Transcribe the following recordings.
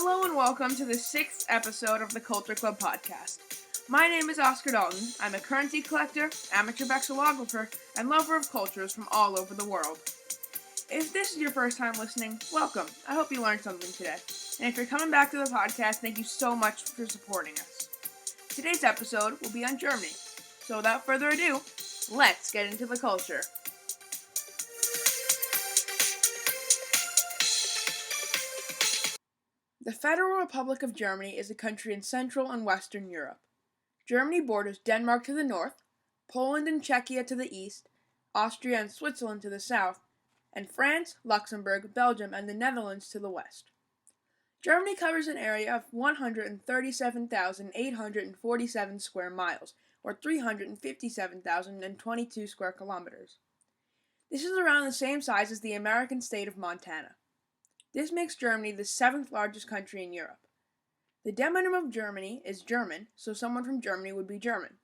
Hello and welcome to the 6th episode of the Culture Club podcast. My name is Oscar Dalton. I'm a currency collector, amateur vexillographer, and lover of cultures from all over the world. If this is your first time listening, welcome. I hope you learned something today. And if you're coming back to the podcast, thank you so much for supporting us. Today's episode will be on Germany. So without further ado, let's get into the culture. The Federal Republic of Germany is a country in Central and Western Europe. Germany borders Denmark to the north, Poland and Czechia to the east, Austria and Switzerland to the south, and France, Luxembourg, Belgium, and the Netherlands to the west. Germany covers an area of 137,847 square miles, or 357,022 square kilometers. This is around the same size as the American state of Montana. This makes Germany the 7th largest country in Europe. The demonym of Germany is German, so someone from Germany would be German.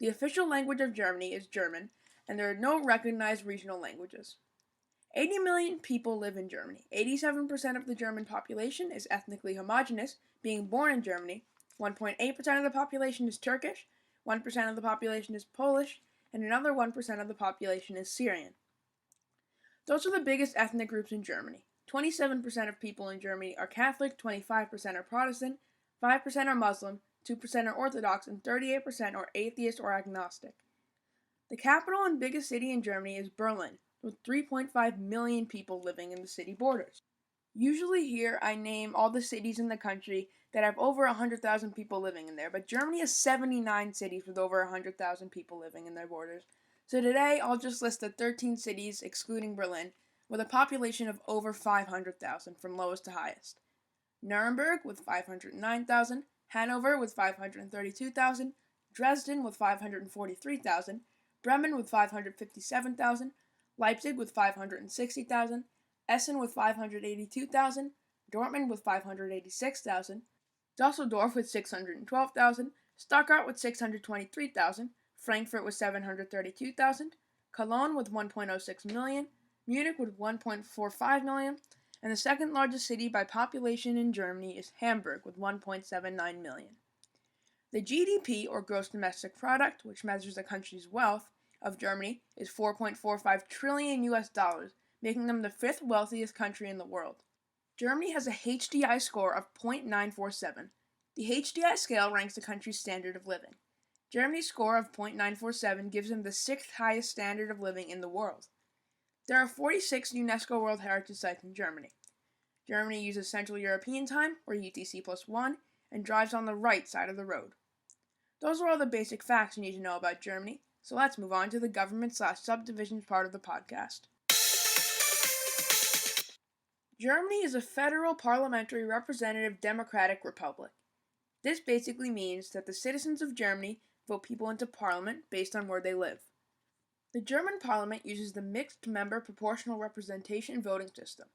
The official language of Germany is German, and there are no recognized regional languages. 80 million people live in Germany. 87% of the German population is ethnically homogeneous, being born in Germany. 1.8% of the population is Turkish, 1% of the population is Polish, and another 1% of the population is Syrian. Those are the biggest ethnic groups in Germany. 27% of people in Germany are Catholic, 25% are Protestant, 5% are Muslim, 2% are Orthodox, and 38% are atheist or agnostic. The capital and biggest city in Germany is Berlin, with 3.5 million people living in the city borders. Usually here I name all the cities in the country that have over 100,000 people living in there, but Germany has 79 cities with over 100,000 people living in their borders. So today I'll just list the 13 cities, excluding Berlin, with a population of over 500,000 from lowest to highest. Nuremberg with 509,000, Hanover with 532,000, Dresden with 543,000, Bremen with 557,000, Leipzig with 560,000, Essen with 582,000, Dortmund with 586,000, Dusseldorf with 612,000, Stuttgart with 623,000, Frankfurt with 732,000, Cologne with 1.06 million, Munich with 1.45 million, and the second largest city by population in Germany is Hamburg with 1.79 million. The GDP, or gross domestic product, which measures the country's wealth, of Germany is 4.45 trillion US dollars, making them the 5th wealthiest country in the world. Germany has a HDI score of 0.947. The HDI scale ranks the country's standard of living. Germany's score of 0.947 gives them the 6th highest standard of living in the world. There are 46 UNESCO World Heritage Sites in Germany. Germany uses Central European Time, or UTC+1, and drives on the right side of the road. Those are all the basic facts you need to know about Germany, so let's move on to the government/subdivisions part of the podcast. Germany is a federal parliamentary representative democratic republic. This basically means that the citizens of Germany vote people into parliament based on where they live. The German parliament uses the mixed member proportional representation voting system.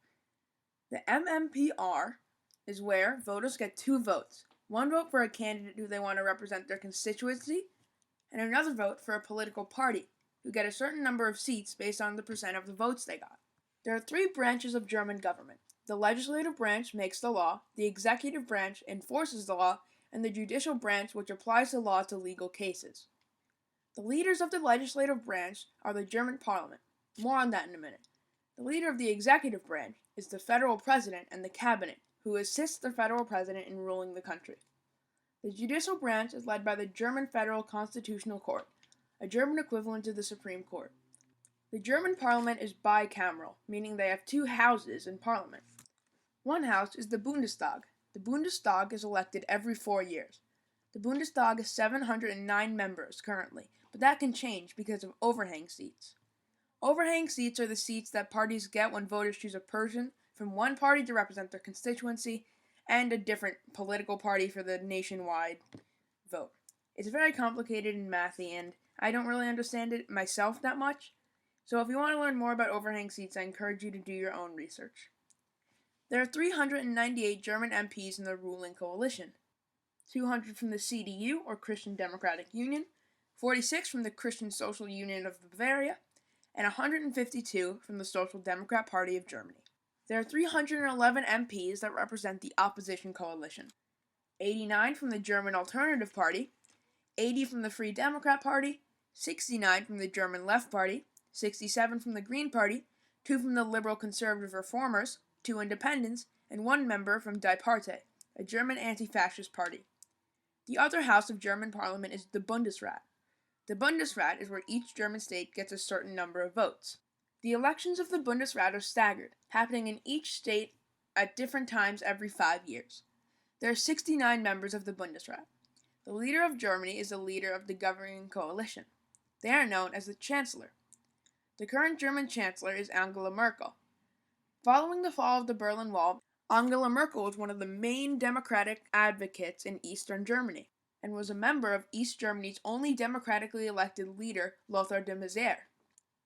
The MMPR is where voters get 2 votes. One vote for a candidate who they want to represent their constituency, and another vote for a political party, who get a certain number of seats based on the percent of the votes they got. There are 3 branches of German government. The legislative branch makes the law, the executive branch enforces the law, and the judicial branch which applies the law to legal cases. The leaders of the legislative branch are the German parliament. More on that in a minute. The leader of the executive branch is the federal president and the cabinet, who assists the federal president in ruling the country. The judicial branch is led by the German Federal Constitutional Court, a German equivalent to the Supreme Court. The German parliament is bicameral, meaning they have 2 houses in parliament. One house is the Bundestag. The Bundestag is elected every 4 years. The Bundestag is 709 members currently, but that can change because of overhang seats. Overhang seats are the seats that parties get when voters choose a person from one party to represent their constituency and a different political party for the nationwide vote. It's very complicated and mathy, and I don't really understand it myself that much, so if you want to learn more about overhang seats, I encourage you to do your own research. There are 398 German MPs in the ruling coalition. 200 from the CDU, or Christian Democratic Union, 46 from the Christian Social Union of Bavaria, and 152 from the Social Democrat Party of Germany. There are 311 MPs that represent the opposition coalition. 89 from the German Alternative Party, 80 from the Free Democrat Party, 69 from the German Left Party, 67 from the Green Party, 2 from the Liberal Conservative Reformers, 2 independents, and 1 member from Die Partei, a German anti-fascist party. The other house of German parliament is the Bundesrat. The Bundesrat is where each German state gets a certain number of votes. The elections of the Bundesrat are staggered, happening in each state at different times every 5 years. There are 69 members of the Bundesrat. The leader of Germany is the leader of the governing coalition. They are known as the Chancellor. The current German Chancellor is Angela Merkel. Following the fall of the Berlin Wall, Angela Merkel was one of the main democratic advocates in Eastern Germany, and was a member of East Germany's only democratically elected leader, Lothar de Maizière.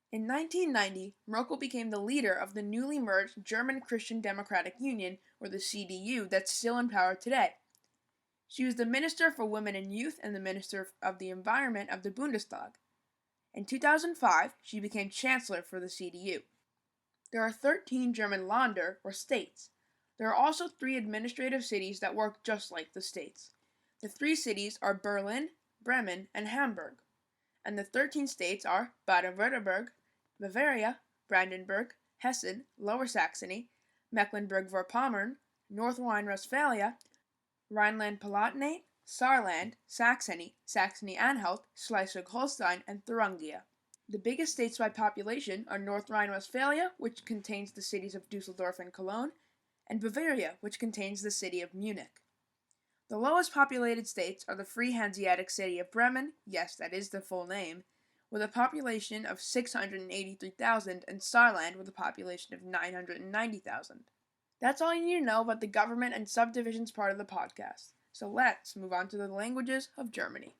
In 1990, Merkel became the leader of the newly merged German Christian Democratic Union, or the CDU, that's still in power today. She was the Minister for Women and Youth and the Minister of the Environment of the Bundestag. In 2005, she became Chancellor for the CDU. There are 13 German Länder, or states. There are also 3 administrative cities that work just like the states. The 3 cities are Berlin, Bremen, and Hamburg. And the 13 states are Baden-Württemberg, Bavaria, Brandenburg, Hessen, Lower Saxony, Mecklenburg-Vorpommern, North Rhine-Westphalia, Rhineland-Palatinate, Saarland, Saxony, Saxony-Anhalt, Schleswig-Holstein, and Thuringia. The biggest states by population are North Rhine-Westphalia, which contains the cities of Dusseldorf and Cologne, and Bavaria, which contains the city of Munich. The lowest populated states are the Free Hanseatic city of Bremen, yes, that is the full name, with a population of 683,000, and Saarland with a population of 990,000. That's all you need to know about the government and subdivisions part of the podcast. So let's move on to the languages of Germany.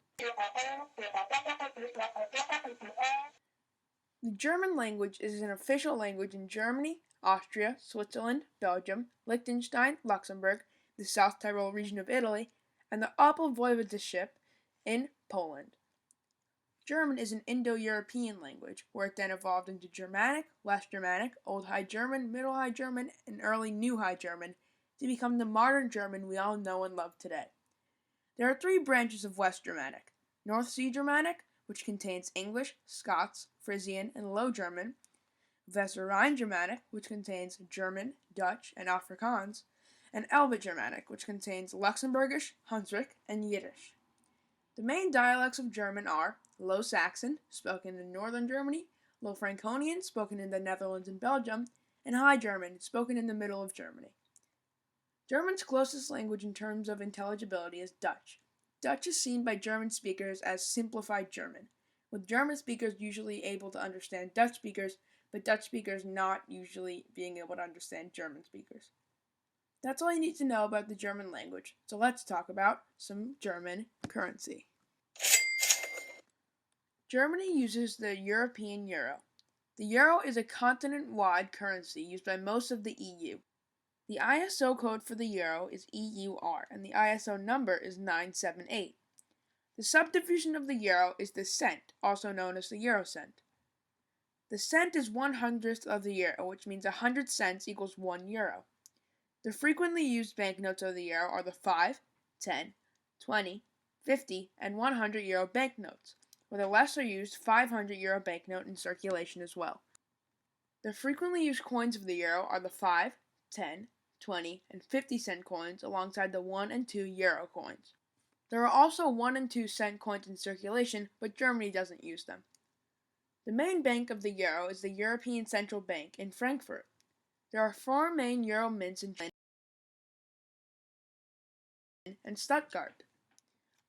The German language is an official language in Germany, Austria, Switzerland, Belgium, Liechtenstein, Luxembourg, the South Tyrol region of Italy, and the Opel Voivodeship in Poland. German is an Indo-European language, where it then evolved into Germanic, West Germanic, Old High German, Middle High German, and Early New High German to become the modern German we all know and love today. There are 3 branches of West Germanic: North Sea Germanic, which contains English, Scots, Frisian, and Low German; Weser Rhine Germanic, which contains German, Dutch, and Afrikaans; and Elbe Germanic, which contains Luxembourgish, Hunsrück, and Yiddish. The main dialects of German are Low Saxon, spoken in northern Germany, Low Franconian, spoken in the Netherlands and Belgium, and High German, spoken in the middle of Germany. German's closest language in terms of intelligibility is Dutch. Dutch is seen by German speakers as simplified German, with German speakers usually able to understand Dutch speakers, but Dutch speakers not usually being able to understand German speakers. That's all you need to know about the German language, so let's talk about some German currency. Germany uses the European euro. The euro is a continent-wide currency used by most of the EU. The ISO code for the euro is EUR, and the ISO number is 978. The subdivision of the euro is the cent, also known as the euro cent. The cent is 1/100th of the euro, which means 100 cents equals 1 euro. The frequently used banknotes of the euro are the 5, 10, 20, 50, and 100 euro banknotes, with a lesser used 500 euro banknote in circulation as well. The frequently used coins of the euro are the 5, 10, 20, and 50 cent coins alongside the 1 and 2 euro coins. There are also 1 and 2 cent coins in circulation, but Germany doesn't use them. The main bank of the euro is the European Central Bank in Frankfurt. There are 4 main euro mints in Berlin and Stuttgart.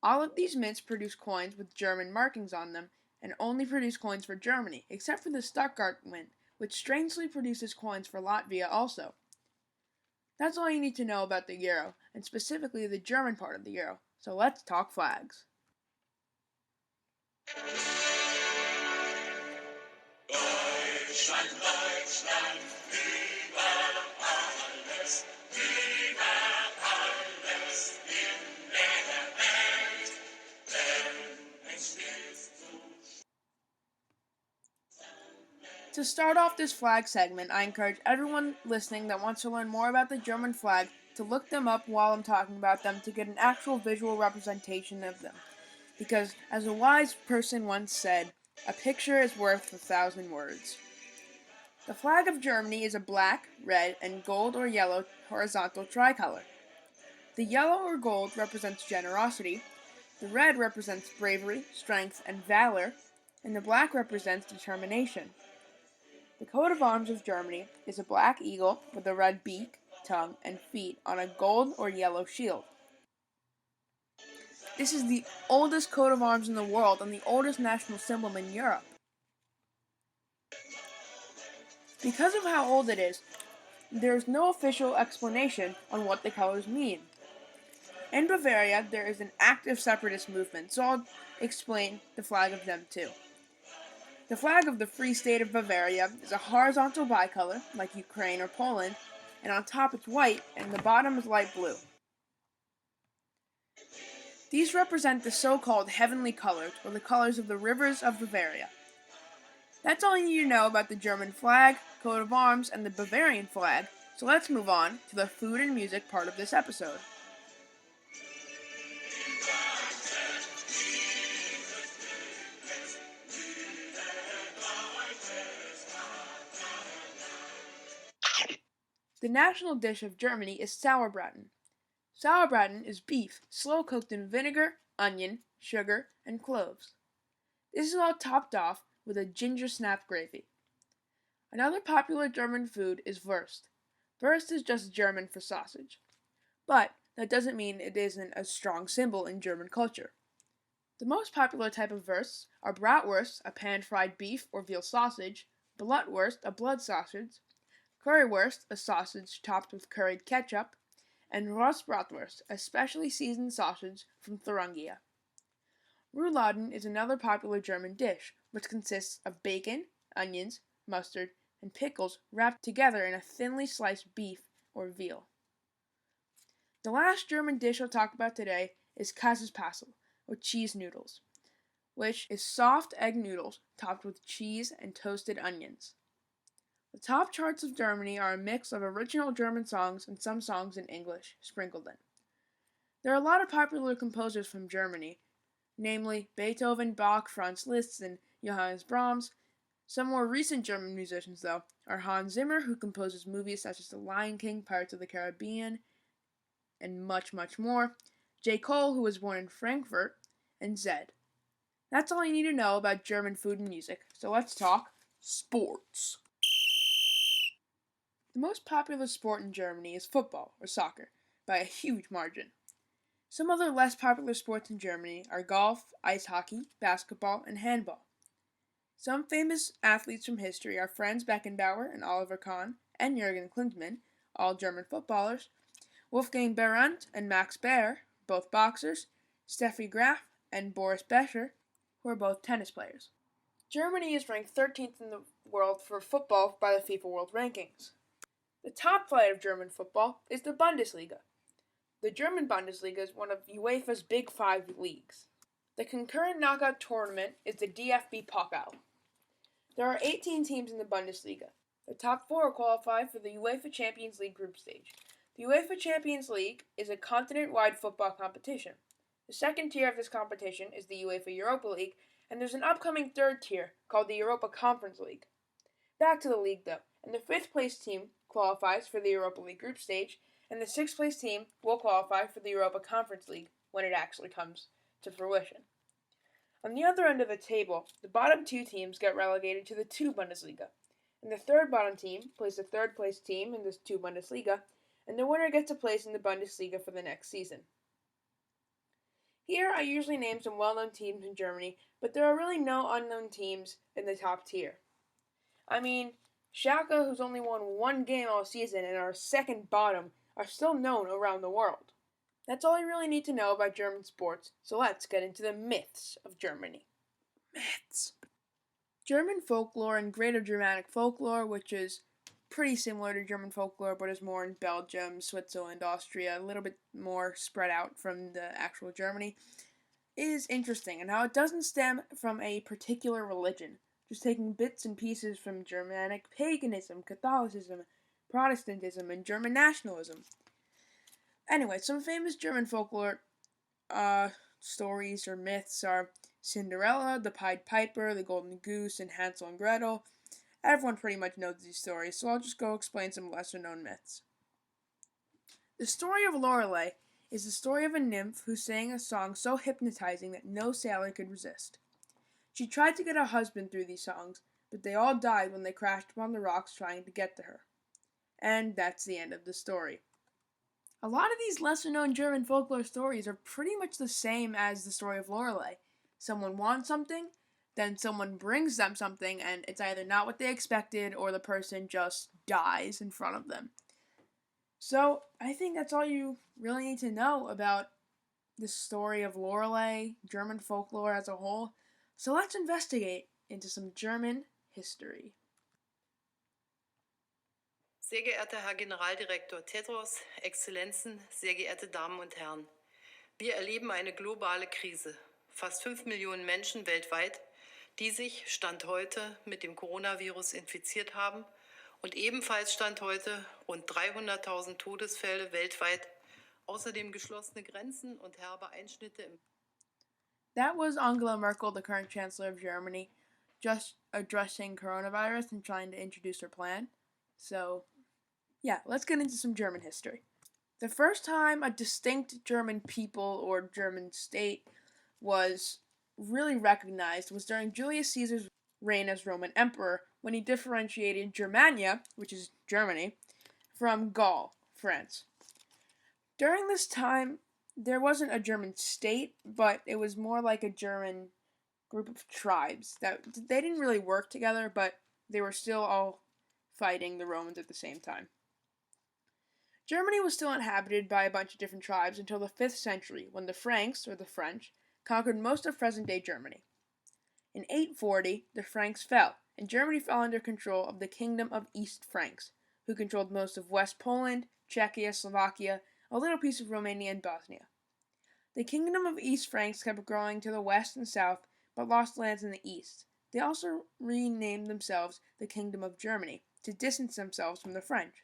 All of these mints produce coins with German markings on them, and only produce coins for Germany, except for the Stuttgart mint, which strangely produces coins for Latvia also. That's all you need to know about the euro, and specifically the German part of the euro, so let's talk flags. Deutschland, Deutschland, über alles in der Welt, denn es steht zu. To start off this flag segment, I encourage everyone listening that wants to learn more about the German flag to look them up while I'm talking about them to get an actual visual representation of them. Because, as a wise person once said, a picture is worth 1,000 words. The flag of Germany is a black, red, and gold or yellow horizontal tricolor. The yellow or gold represents generosity, the red represents bravery, strength, and valor, and the black represents determination. The coat of arms of Germany is a black eagle with a red beak, tongue, and feet on a gold or yellow shield. This is the oldest coat of arms in the world and the oldest national symbol in Europe. Because of how old it is, there is no official explanation on what the colors mean. In Bavaria, there is an active separatist movement, so I'll explain the flag of them too. The flag of the Free State of Bavaria is a horizontal bicolor, like Ukraine or Poland, and on top it's white and the bottom is light blue. These represent the so-called heavenly colors, or the colors of the rivers of Bavaria. That's all you need to know about the German flag, coat of arms, and the Bavarian flag, so let's move on to the food and music part of this episode. The national dish of Germany is Sauerbraten. Sauerbraten is beef, slow cooked in vinegar, onion, sugar, and cloves. This is all topped off with a ginger snap gravy. Another popular German food is Wurst. Wurst is just German for sausage. But that doesn't mean it isn't a strong symbol in German culture. The most popular type of Wursts are Bratwurst, a pan-fried beef or veal sausage, Blutwurst, a blood sausage, Currywurst, a sausage topped with curried ketchup, and Rostbratwurst, a specially seasoned sausage from Thuringia. Rouladen is another popular German dish, which consists of bacon, onions, mustard, and pickles wrapped together in a thinly sliced beef or veal. The last German dish I'll talk about today is Käsespätzle, or cheese noodles, which is soft egg noodles topped with cheese and toasted onions. The top charts of Germany are a mix of original German songs and some songs in English sprinkled in. There are a lot of popular composers from Germany, namely Beethoven, Bach, Franz Liszt, and Johannes Brahms. Some more recent German musicians, though, are Hans Zimmer, who composes movies such as The Lion King, Pirates of the Caribbean, and much, much more, J. Cole, who was born in Frankfurt, and Zed. That's all you need to know about German food and music, so let's talk sports. The most popular sport in Germany is football, or soccer, by a huge margin. Some other less popular sports in Germany are golf, ice hockey, basketball, and handball. Some famous athletes from history are Franz Beckenbauer and Oliver Kahn, and Jürgen Klinsmann, all German footballers, Wolfgang Behrendt and Max Baer, both boxers, Steffi Graf and Boris Becher, who are both tennis players. Germany is ranked 13th in the world for football by the FIFA World Rankings. The top flight of German football is the Bundesliga. The German Bundesliga is one of UEFA's Big Five leagues. The concurrent knockout tournament is the DFB Pokal. There are 18 teams in the Bundesliga. The top four qualify for the UEFA Champions League group stage. The UEFA Champions League is a continent-wide football competition. The second tier of this competition is the UEFA Europa League, and there's an upcoming third tier called the Europa Conference League. Back to the league, though, and the fifth place team qualifies for the Europa League group stage, and the sixth place team will qualify for the Europa Conference League when it actually comes to fruition. On the other end of the table, the bottom two teams get relegated to the 2 Bundesliga, and the third bottom team plays the third place team in this 2 Bundesliga, and the winner gets a place in the Bundesliga for the next season. Here I usually name some well-known teams in Germany, but there are really no unknown teams in the top tier. I mean, Schalke, who's only won one game all season and are second bottom, are still known around the world. That's all you really need to know about German sports, so let's get into the myths of Germany. Myths. German folklore and Greater Germanic folklore, which is pretty similar to German folklore but is more in Belgium, Switzerland, Austria, a little bit more spread out from the actual Germany, is interesting, and how it doesn't stem from a particular religion, just taking bits and pieces from Germanic paganism, Catholicism, Protestantism, and German nationalism. Anyway, some famous German folklore stories or myths are Cinderella, the Pied Piper, the Golden Goose, and Hansel and Gretel. Everyone pretty much knows these stories, so I'll just go explain some lesser known myths. The story of Lorelei is the story of a nymph who sang a song so hypnotizing that no sailor could resist. She tried to get her husband through these songs, but they all died when they crashed upon the rocks trying to get to her. And that's the end of the story. A lot of these lesser known German folklore stories are pretty much the same as the story of Lorelei. Someone wants something, then someone brings them something, and it's either not what they expected or the person just dies in front of them. So, I think that's all you really need to know about the story of Lorelei, German folklore as a whole. So let's investigate into some German history. Sehr geehrter Herr Generaldirektor Tedros, Exzellenzen, sehr geehrte Damen und Herren. Wir erleben eine globale Krise. Fast 5 Millionen Menschen weltweit, die sich Stand heute mit dem Coronavirus infiziert haben und ebenfalls Stand heute rund 300.000 Todesfälle weltweit, außerdem geschlossene Grenzen und herbe Einschnitte im That was Angela Merkel, the current Chancellor of Germany, just addressing coronavirus and trying to introduce her plan. So, yeah, let's get into some German history. The first time a distinct German people or German state was really recognized was during Julius Caesar's reign as Roman Emperor, when he differentiated Germania, which is Germany, from Gaul, France. During this time, there wasn't a German state, but it was more like a German group of tribes that they didn't really work together, but they were still all fighting the Romans at the same time. Germany was still inhabited by a bunch of different tribes until the 5th century, when the Franks, or the French, conquered most of present-day Germany. In 840, the Franks fell, and Germany fell under control of the Kingdom of East Franks, who controlled most of West Poland, Czechia, Slovakia, a little piece of Romania and Bosnia. The Kingdom of East Franks kept growing to the west and south, but lost lands in the east. They also renamed themselves the Kingdom of Germany, to distance themselves from the French.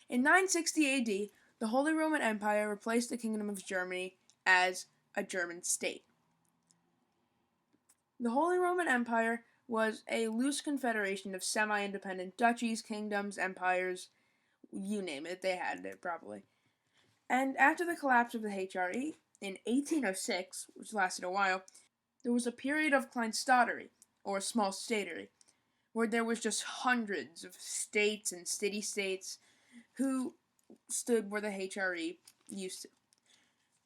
In 960 AD, the Holy Roman Empire replaced the Kingdom of Germany as a German state. The Holy Roman Empire was a loose confederation of semi-independent duchies, kingdoms, empires, you name it, they had it probably. And after the collapse of the HRE in 1806, which lasted a while, there was a period of Kleinstaaterei, or small statery, where there was just hundreds of states and city-states who stood where the HRE used to.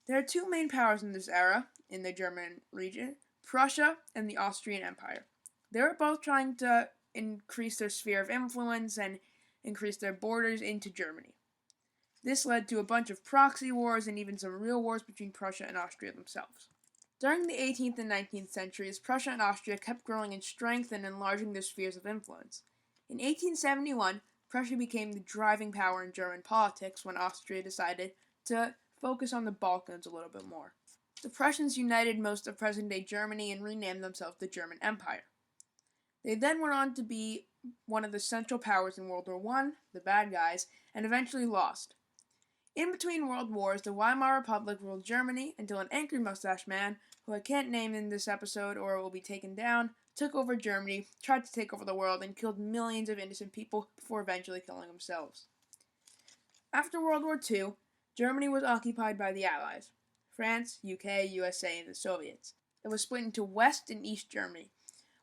There are two main powers in this era, in the German region, Prussia and the Austrian Empire. They were both trying to increase their sphere of influence and increase their borders into Germany. This led to a bunch of proxy wars and even some real wars between Prussia and Austria themselves. During the 18th and 19th centuries, Prussia and Austria kept growing in strength and enlarging their spheres of influence. In 1871, Prussia became the driving power in German politics when Austria decided to focus on the Balkans a little bit more. The Prussians united most of present-day Germany and renamed themselves the German Empire. They then went on to be one of the central powers in World War I, the bad guys, and eventually lost. In between world wars, the Weimar Republic ruled Germany until an angry mustache man, who I can't name in this episode or it will be taken down, took over Germany, tried to take over the world, and killed millions of innocent people before eventually killing themselves. After World War II, Germany was occupied by the Allies, France, UK, USA, and the Soviets. It was split into West and East Germany.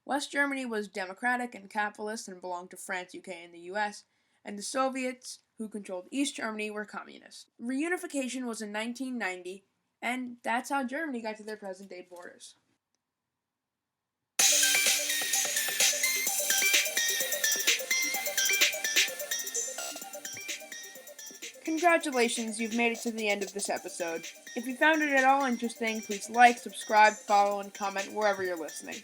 West Germany was democratic and capitalist and belonged to France, UK, and the US, and the Soviets, who controlled East Germany, were communist. Reunification was in 1990, and that's how Germany got to their present-day borders. Congratulations, you've made it to the end of this episode. If you found it at all interesting, please like, subscribe, follow, and comment wherever you're listening.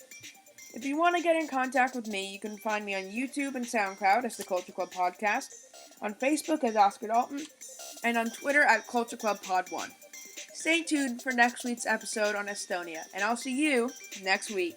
If you want to get in contact with me, you can find me on YouTube and SoundCloud as the Culture Club Podcast, on Facebook as Oscar Dalton, and on Twitter at Culture Club Pod 1. Stay tuned for next week's episode on Estonia, and I'll see you next week.